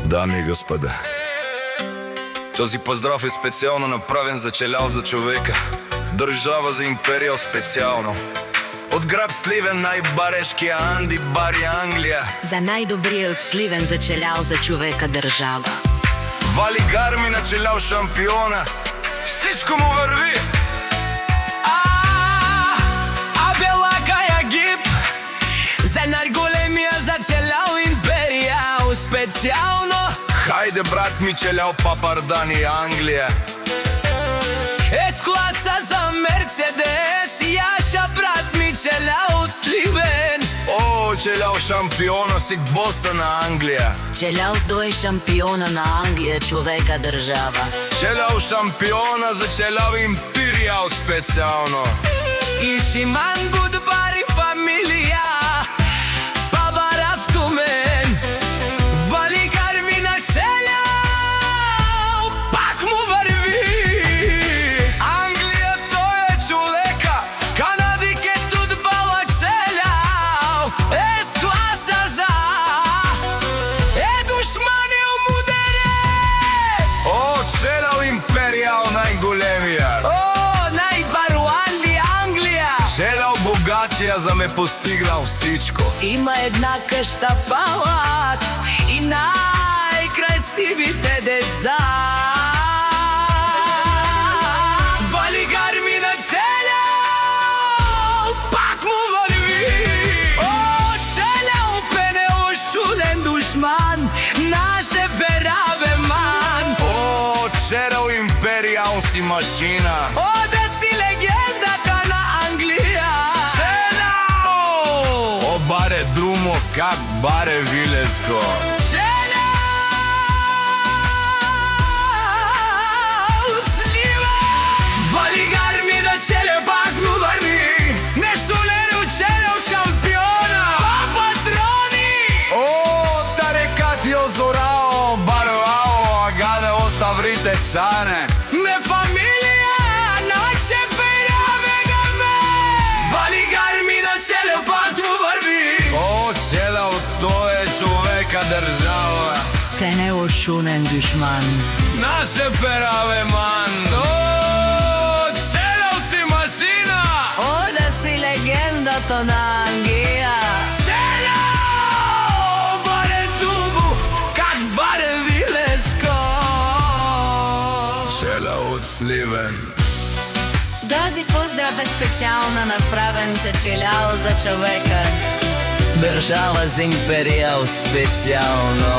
Дами и господа, този поздрав е специално направен за челял за човека, държава за империя специално. От град Сливен най-барешкия Анди Бари Англия, за најдобриот од Сливен за челял за човека држава. Вали гарми на челял шампиона, всичко му върви. Белакаја гип за најголемија за челял империја специјално. Хајде брат ми челял Папардани Англија, С-класа за Мерцедес, Јаша брат ми челял од Сливен. О, челял шампиона си боса на Англија, Челял тој шампиона на Англија човека држава. челял шампиона за челял империја специјално. И Шиман Будбари фамилија Бабарав Тумен, вали гарми на челял, пак му върви. Англија тој е човека, Канадике тут бала челял, С-класа за душмани умудере. о, челял империјал најголемија, челял богатија за ме постигнал всичко. Има една къща палат и най-красивите деца. Вали гарми на челял, пак му върви. О, челял пенело шулен душман, наше бераве ман. О, челял империјал си машина, О, да си легендата на Англија. о, баре друмо, как баре Вилеско. Вали гарми на челе, пак му върви. Не солеро челял шампиона, патрони. О, та река ти озорао, баруао, агаде оставрите цане. Ме фамилија, наше бераве гаме. Вали гарми на челе, пак му върви. О, челял тој е човека држава, Те не ошунен душман. Наше бераве ман. О, челял си машина. О, да си легендата на Англија. Челял, баре дубо, как баре Вилеско. челял од Сливен. Този поздрав е специјално направен за челял за човека. Држава за империја специјално.